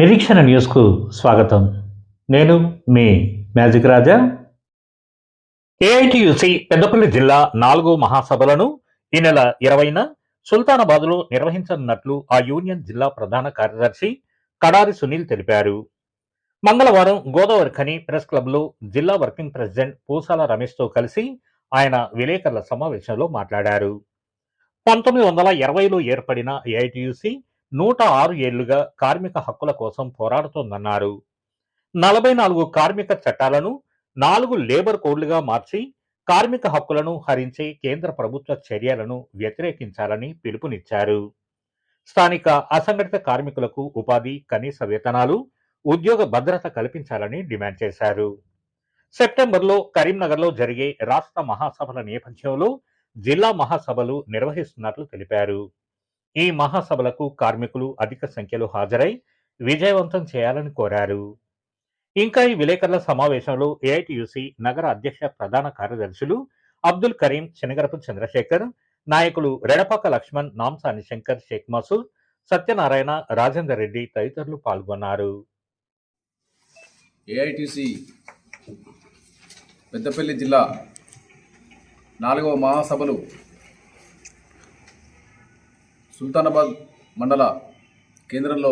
నిరీక్షణ న్యూస్కు స్వాగతం. నేను మీ మ్యాజిక్ రాజా. ఏఐటియుసి పెద్దపల్లి జిల్లా 4వ మహాసభలను ఈ నెల 20న సుల్తానాబాద్లో నిర్వహించనున్నట్లు ఆ యూనియన్ జిల్లా ప్రధాన కార్యదర్శి కడారి సునీల్ తెలిపారు. మంగళవారం గోదావరిఖని ప్రెస్ క్లబ్లో జిల్లా వర్కింగ్ ప్రెసిడెంట్ పూసాల రమేష్తో కలిసి ఆయన విలేకరుల సమావేశంలో మాట్లాడారు. 1920లో ఏర్పడిన ఏఐటియుసి 106 ఏళ్లుగా కార్మిక హక్కుల కోసం పోరాడుతోందన్నారు. 44 కార్మిక చట్టాలను 4 లేబర్ కోడ్లుగా మార్చి కార్మిక హక్కులను హరించే కేంద్ర ప్రభుత్వ చర్యలను వ్యతిరేకించాలని పిలుపునిచ్చారు. స్థానిక అసంఘటిత కార్మికులకు ఉపాధి, కనీస వేతనాలు, ఉద్యోగ భద్రత కల్పించాలని డిమాండ్ చేశారు. సెప్టెంబర్లో కరీంనగర్లో జరిగే రాష్ట్ర మహాసభల నేపథ్యంలో జిల్లా మహాసభలు నిర్వహిస్తున్నట్లు తెలిపారు. ఈ మహాసభలకు కార్మికులు అధిక సంఖ్యలో హాజరై విజయవంతం చేయాలని కోరారు. ఇంకా ఈ విలేకరుల సమావేశంలో ఏఐటియుసి నగర అధ్యక్ష ప్రధాన కార్యదర్శులు అబ్దుల్ కరీం, శనగరపు చంద్రశేఖర్, నాయకులు రెడపాక లక్ష్మణ్, నాంసాని శంకర్, షేక్ మసూద్, సత్యనారాయణ, రాజేందర్ రెడ్డి తదితరులు పాల్గొన్నారు. ఏఐటిసి పెద్దపల్లి జిల్లా 4వ మహాసభలు సుల్తానాబాద్ మండల కేంద్రంలో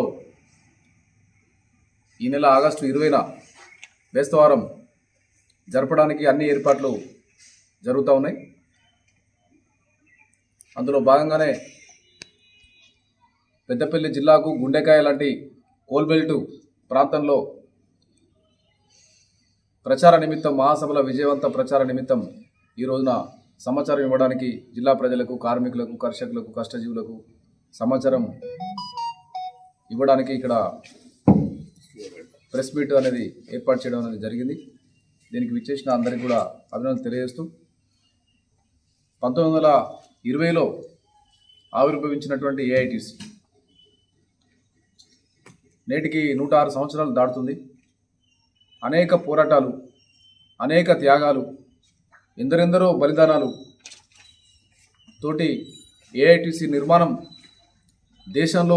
ఈ నెల ఆగస్టు 20న బేస్తవారం జరపడానికి అన్ని ఏర్పాట్లు జరుగుతూ ఉన్నాయి. అందులో భాగంగానే పెద్దపల్లి జిల్లాకు గుండెకాయ లాంటి కోల్బెల్ట్ ప్రాంతంలో ప్రచార నిమిత్తం, మహాసభల విజయవంత ప్రచార నిమిత్తం ఈ రోజున సమాచారం ఇవ్వడానికి జిల్లా ప్రజలకు, కార్మికులకు, కర్షకులకు, కష్టజీవులకు సమాచారం ఇవ్వడానికి ఇక్కడ ప్రెస్ మీట్ అనేది ఏర్పాటు చేయడం అనేది జరిగింది. దీనికి విచ్చేసిన అందరికీ కూడా అభినందనలు తెలియజేస్తూ 1920లో ఆవిర్భవించినటువంటి ఏఐటిసి నేటికి 106 సంవత్సరాలు దాటుతుంది. అనేక పోరాటాలు, అనేక త్యాగాలు, ఎందరెందరో బలిదానాలు తోటి ఏఐటిసి నిర్మాణం దేశంలో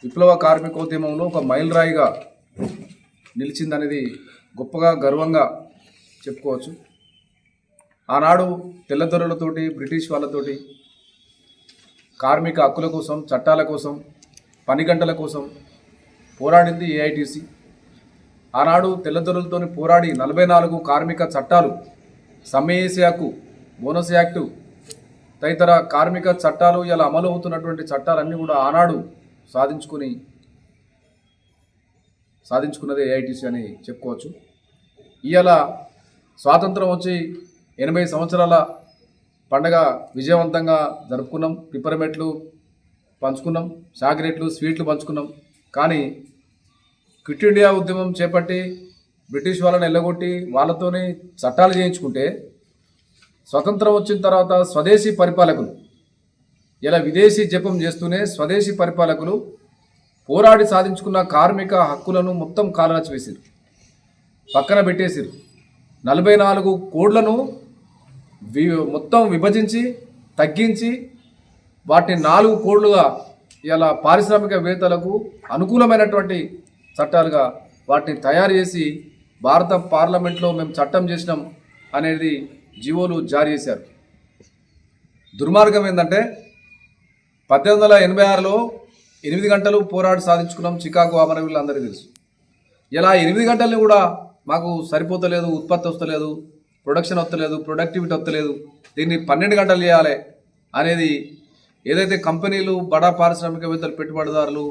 విప్లవ కార్మికోద్యమంలో ఒక మైలురాయిగా నిలిచిందనేది గొప్పగా, గర్వంగా చెప్పుకోవచ్చు. ఆనాడు తెల్లదొరలతోటి, బ్రిటిష్ వాళ్ళతోటి కార్మిక హక్కుల కోసం, చట్టాల కోసం, పని గంటల కోసం పోరాడింది ఏఐటిసి. ఆనాడు తెల్లదొరలతోని పోరాడి 44 కార్మిక చట్టాలు, సమ్మె హక్కు, బోనస్ యాక్టు తదితర కార్మిక చట్టాలు, ఇలా అమలు అవుతున్నటువంటి చట్టాలన్నీ కూడా ఆనాడు సాధించుకున్నదే ఏఐటిసి అని చెప్పుకోవచ్చు. ఇవాళ స్వాతంత్రం వచ్చి 80 సంవత్సరాల పండగ విజయవంతంగా జరుపుకున్నాం. పిపరమెట్లు పంచుకున్నాం, చాక్లెట్లు, స్వీట్లు పంచుకున్నాం. కానీ క్విట్ ఇండియా ఉద్యమం చేపట్టి బ్రిటిష్ వాళ్ళని ఎల్లగొట్టి వాళ్ళతోనే చట్టాలు చేయించుకుంటే, స్వతంత్రం వచ్చిన తర్వాత స్వదేశీ పరిపాలకులు ఇలా విదేశీ జపం చేస్తూనే స్వదేశీ పరిపాలకులు పోరాడి సాధించుకున్న కార్మిక హక్కులను మొత్తం కాలనచి వేసారు, పక్కన పెట్టేసారు. 44 కోడ్లను మొత్తం విభజించి, తగ్గించి వాటిని 4 కోడ్లుగా ఇలా పారిశ్రామికవేత్తలకు అనుకూలమైనటువంటి చట్టాలుగా వాటిని తయారు చేసి భారత పార్లమెంట్లో మేము చట్టం చేసినాం అనేది జీవోలు జారీ చేశారు. దుర్మార్గం ఏంటంటే 1886లో 8 గంటలు పోరాడి సాధించుకున్నాం చికాగో అమరవీరులు అందరికీ తెలుసు. ఇలా 8 గంటల్ని కూడా మాకు సరిపోతలేదు, ఉత్పత్తి వస్తలేదు, ప్రొడక్షన్ వస్తలేదు, ప్రొడక్టివిటీ వస్తలేదు, దీన్ని 12 గంటలు చేయాలి అనేది ఏదైతే కంపెనీలు, బడా పారిశ్రామికవేత్తలు, పెట్టుబడిదారులు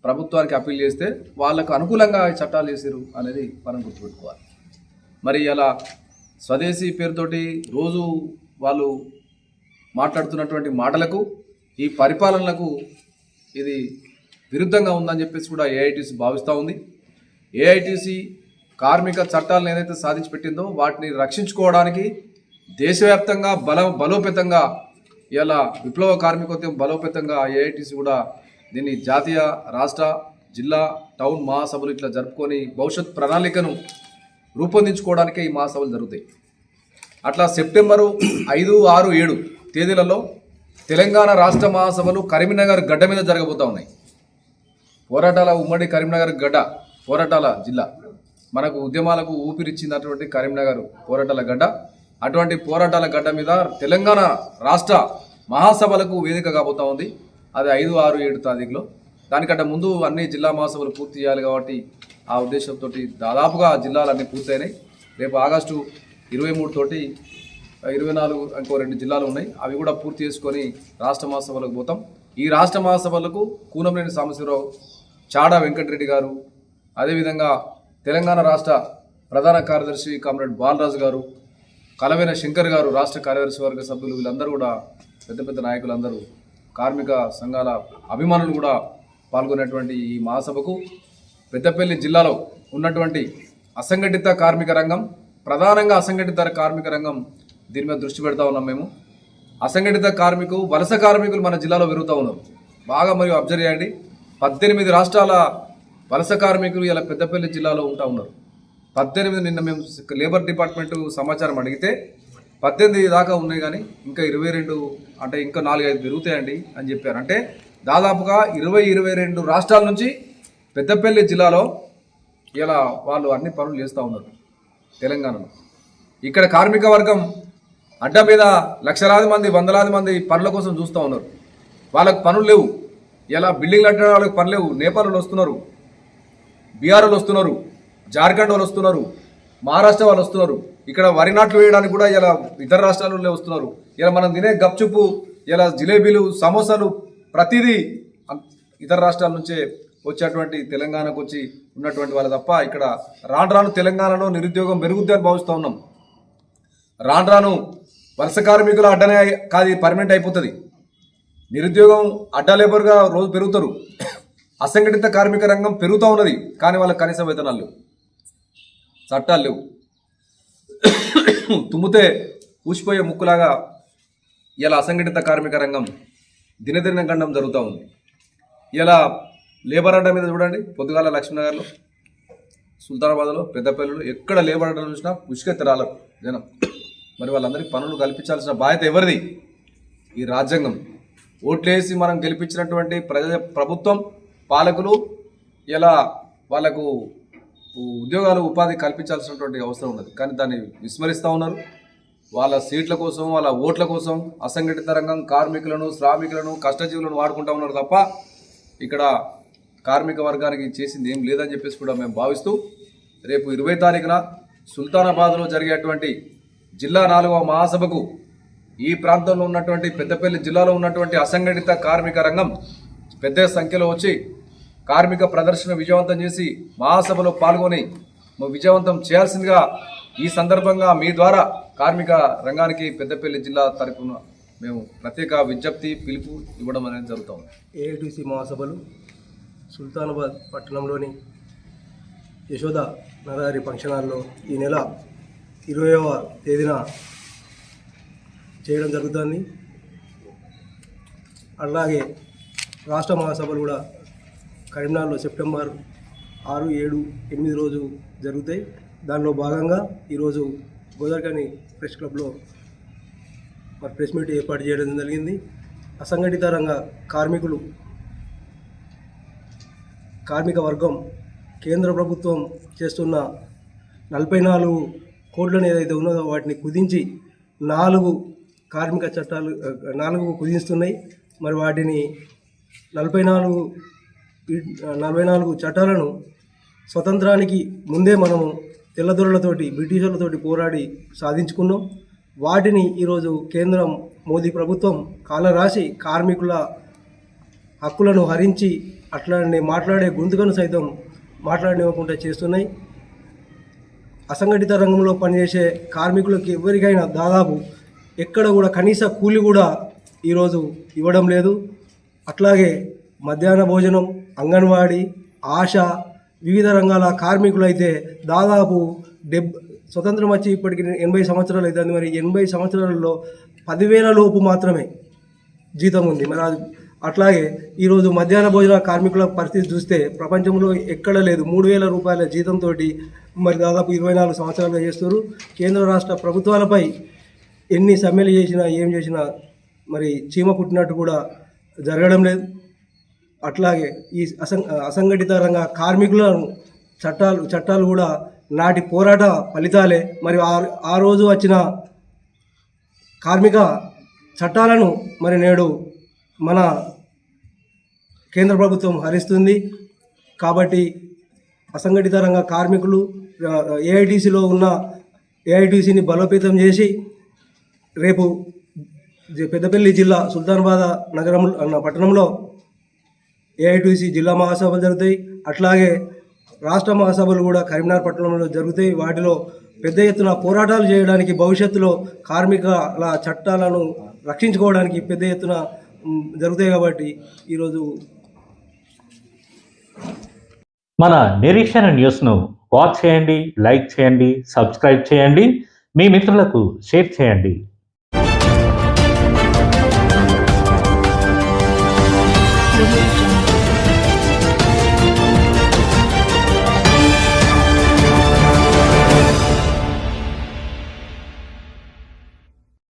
ప్రభుత్వానికి అప్పీల్ చేస్తే వాళ్ళకు అనుకూలంగా చట్టాలు చేశారు అనేది మనం గుర్తుపెట్టుకోవాలి. మరి అలా స్వదేశీ పేరుతోటి రోజు వాళ్ళు మాట్లాడుతున్నటువంటి మాటలకు, ఈ పరిపాలనలకు ఇది విరుద్ధంగా ఉందని చెప్పేసి కూడా ఏఐటిసి భావిస్తూ ఉంది. ఏఐటిసి కార్మిక చట్టాలను ఏదైతే సాధించి పెట్టిందో వాటిని రక్షించుకోవడానికి దేశవ్యాప్తంగా బలోపేతంగా ఇలా విప్లవ కార్మికోద్యమం బలోపేతంగా ఏఐటిసి కూడా దీన్ని జాతీయ, రాష్ట్ర, జిల్లా, టౌన్ మహాసభలు ఇట్లా జరుపుకొని భవిష్యత్ ప్రణాళికను రూపొందించుకోవడానికే ఈ మహాసభలు జరుగుతాయి. అట్లా సెప్టెంబరు 5, 6, 7 తేదీలలో తెలంగాణ రాష్ట్ర మహాసభలు కరీంనగర్ గడ్డ మీద జరగబోతూ ఉన్నాయి. పోరాటాల ఉమ్మడి కరీంనగర్ గడ్డ, పోరాటాల జిల్లా, మనకు ఉద్యమాలకు ఊపిరిచ్చినటువంటి కరీంనగర్ పోరాటాల గడ్డ. అటువంటి పోరాటాల గడ్డ మీద తెలంగాణ రాష్ట్ర మహాసభలకు వేదిక కాబోతా ఉంది. అది 5, 6, 7 తారీఖులో. దానికంటే ముందు అన్ని జిల్లా మహాసభలు పూర్తి చేయాలి కాబట్టి ఆ ఉద్దేశంతో దాదాపుగా జిల్లాలన్నీ పూర్తయినాయి. రేపు ఆగస్టు 23 తోటి 24 ఇంకో 2 జిల్లాలు ఉన్నాయి. అవి కూడా పూర్తి చేసుకొని రాష్ట్ర మహాసభలకు పోతాం. ఈ రాష్ట్ర మహాసభలకు కూనంనేని సాంబశివరావు, చాడా వెంకటరెడ్డి గారు, అదేవిధంగా తెలంగాణ రాష్ట్ర ప్రధాన కార్యదర్శి కామ్రేడ్ బాలరాజు గారు, కలవేన శంకర్ గారు, రాష్ట్ర కార్యదర్శి వర్గ సభ్యులు, వీళ్ళందరూ కూడా పెద్ద పెద్ద నాయకులందరూ, కార్మిక సంఘాల అభిమానులు కూడా పాల్గొనేటువంటి ఈ మహాసభకు పెద్దపల్లి జిల్లాలో ఉన్నటువంటి అసంఘటిత కార్మిక రంగం, ప్రధానంగా అసంఘటిత కార్మిక రంగం దీని మీద దృష్టి పెడతా ఉన్నాం. మేము అసంఘటిత కార్మికులు, వలస కార్మికులు మన జిల్లాలో పెరుగుతూ ఉన్నారు. బాగా మరియు అబ్జర్వ్ చేయండి. 18 రాష్ట్రాల వలస కార్మికులు ఇలా పెద్దపల్లి జిల్లాలో ఉంటా ఉన్నారు. 18 నిన్న మేము లేబర్ డిపార్ట్మెంట్ సమాచారం అడిగితే 18 దాకా ఉన్నాయి, కానీ ఇంకా 22 అంటే ఇంకా 4-5 పెరుగుతాయండి అని చెప్పారు. అంటే దాదాపుగా 20-22 రాష్ట్రాల నుంచి పెద్దపల్లి జిల్లాలో ఇలా వాళ్ళు అన్ని పనులు చేస్తూ ఉన్నారు తెలంగాణలో. ఇక్కడ కార్మిక వర్గం అడ్డ మీద లక్షలాది మంది, వందలాది మంది పనుల కోసం చూస్తూ ఉన్నారు. వాళ్ళకు పనులు లేవు. ఇలా బిల్డింగ్లు అంటే వాళ్ళకి పని లేవు. నేపాల్ వాళ్ళు వస్తున్నారు, బీహార్ వాళ్ళు వస్తున్నారు, జార్ఖండ్ వాళ్ళు వస్తున్నారు, మహారాష్ట్ర వాళ్ళు వస్తున్నారు. ఇక్కడ వరి నాట్లు వేయడానికి కూడా ఇలా ఇతర రాష్ట్రాలలో వస్తున్నారు. ఇలా మనం తినే గప్చుప్పు, ఇలా జిలేబీలు, సమోసాలు ప్రతిదీ ఇతర రాష్ట్రాల నుంచే వచ్చేటువంటి తెలంగాణకు వచ్చి ఉన్నటువంటి వాళ్ళు తప్ప ఇక్కడ రాను రాను తెలంగాణలో నిరుద్యోగం పెరుగుద్ది అని భావిస్తూ ఉన్నాం. రాను రాను వలస కార్మికుల అడ్డనే కాదు, పర్మనెంట్ అయిపోతుంది. నిరుద్యోగం అడ్డా లేబర్గా రోజు పెరుగుతారు. అసంఘటిత కార్మిక రంగం పెరుగుతూ ఉన్నది, కానీ వాళ్ళకి కనీస వేతనాలు లేవు, చట్టాలు లేవు. తుమ్మితే ఊసిపోయే ముక్కులాగా ఇలా అసంఘటిత కార్మిక రంగం దినదిన గండం జరుగుతూ ఉంది. ఇలా లేబర్ అడ్డా మీద చూడండి, పొద్దుగాల లక్ష్మీనగర్లో, సుల్తానాబాద్లో, పెద్దపల్లిలో ఎక్కడ లేబర్ అడ్డా చూసినా ఉసుకెత్తరాలరు జనం. మరి వాళ్ళందరికీ పనులు కల్పించాల్సిన బాధ్యత ఎవరిది? ఈ రాజ్యాంగం. ఓట్లేసి మనం గెలిపించినటువంటి ప్రభుత్వం, పాలకులు ఇలా వాళ్ళకు ఉద్యోగాలు, ఉపాధి కల్పించాల్సినటువంటి అవసరం ఉన్నది, కానీ దాన్ని విస్మరిస్తూ ఉన్నారు. వాళ్ళ సీట్ల కోసం, వాళ్ళ ఓట్ల కోసం అసంఘటిత రంగం కార్మికులను, శ్రామికులను, కష్టజీవులను వాడుకుంటూ ఉన్నారు తప్ప ఇక్కడ కార్మిక వర్గానికి చేసింది ఏం లేదని చెప్పేసి కూడా మేము భావిస్తూ, రేపు 20 తారీఖున సుల్తానాబాద్లో జరిగేటువంటి జిల్లా 4వ మహాసభకు ఈ ప్రాంతంలో ఉన్నటువంటి పెద్దపల్లి జిల్లాలో ఉన్నటువంటి అసంఘటిత కార్మిక రంగం పెద్ద సంఖ్యలో వచ్చి కార్మిక ప్రదర్శన విజయవంతం చేసి మహాసభలో పాల్గొని విజయవంతం చేయాల్సిందిగా ఈ సందర్భంగా మీ ద్వారా కార్మిక రంగానికి పెద్దపల్లి జిల్లా తరఫున మేము ప్రత్యేక విజ్ఞప్తి, పిలుపు ఇవ్వడం అనేది జరుగుతుంది. ఏఐటీసీ మహాసభలు సుల్తానాబాద్ పట్టణంలోని యశోద నగరి ఫంక్షన్ హాల్లో ఈ నెల 20వ తేదీన చేయడం జరుగుతుంది. అలాగే రాష్ట్ర మహాసభలు కూడా కరీంనగర్లో సెప్టెంబర్ 6, 7, 8 రోజు జరుగుతాయి. దానిలో భాగంగా ఈరోజు గోదావరిఖని ప్రెస్ క్లబ్లో మరి ప్రెస్ మీట్ ఏర్పాటు చేయడం జరిగింది. అసంఘటిత రంగ కార్మిక వర్గం కేంద్ర ప్రభుత్వం చేస్తున్న 44 కోట్లను ఏదైతే ఉన్నదో వాటిని కుదించి 4 కార్మిక చట్టాలు 4 కుదిస్తున్నాయి. మరి వాటిని 44 చట్టాలను స్వతంత్రానికి ముందే మనము తెల్లదొరలతోటి, బ్రిటిషర్లతోటి పోరాడి సాధించుకున్నాం. వాటిని ఈరోజు కేంద్రం, మోదీ ప్రభుత్వం కాలరాసి కార్మికుల హక్కులను హరించి అట్లానే మాట్లాడే గొంతుకను సైతం మాట్లాడనివ్వకుండా చేస్తున్నాయి. అసంఘటిత రంగంలో పనిచేసే కార్మికులకి ఎవరికైనా దాదాపు ఎక్కడ కూడా కనీస కూలి కూడా ఈరోజు ఇవ్వడం లేదు. అట్లాగే మధ్యాహ్న భోజనం, అంగన్వాడీ, ఆశా, వివిధ రంగాల కార్మికులు అయితే దాదాపు స్వతంత్రం వచ్చి ఇప్పటికి 80 సంవత్సరాలు అవుతుంది. మరి 80 సంవత్సరాలలో 10,000 లోపు మాత్రమే జీతం ఉంది. మరి అది అట్లాగే ఈరోజు మధ్యాహ్న భోజన కార్మికుల పరిస్థితి చూస్తే ప్రపంచంలో ఎక్కడ లేదు. 3,000 రూపాయల జీతంతో మరి దాదాపు 24 సంవత్సరాలుగా చేస్తారు. కేంద్ర రాష్ట్ర ప్రభుత్వాలపై ఎన్ని సమ్మెలు చేసినా, ఏం చేసినా మరి చీమ కుట్టినట్టు కూడా జరగడం లేదు. అట్లాగే ఈ అసంఘటిత రంగ కార్మికులను చట్టాలు కూడా నాటి పోరాట ఫలితాలే. మరి ఆ రోజు వచ్చిన కార్మిక చట్టాలను మరి నేడు మన కేంద్ర ప్రభుత్వం హరిస్తుంది. కాబట్టి అసంఘటిత రంగ కార్మికులు ఏఐటీసీలో ఉన్న ఏఐటీసీని బలోపేతం చేసి రేపు పెద్దపల్లి జిల్లా సుల్తానాబాద్ పట్టణంలో ఏఐటీసీ జిల్లా మహాసభలు జరుగుతాయి. అట్లాగే రాష్ట్ర మహాసభలు కూడా కరీంనగర్ పట్టణంలో జరుగుతాయి. వాటిలో పెద్ద ఎత్తున పోరాటాలు చేయడానికి, భవిష్యత్తులో కార్మికుల చట్టాలను రక్షించుకోవడానికి పెద్ద ఎత్తున జరుగుతాయి. కాబట్టి ఈరోజు మన నిరీక్షణ న్యూస్ను వాచ్ చేయండి, లైక్ చేయండి, సబ్స్క్రైబ్ చేయండి, మీ మిత్రులకు షేర్ చేయండి.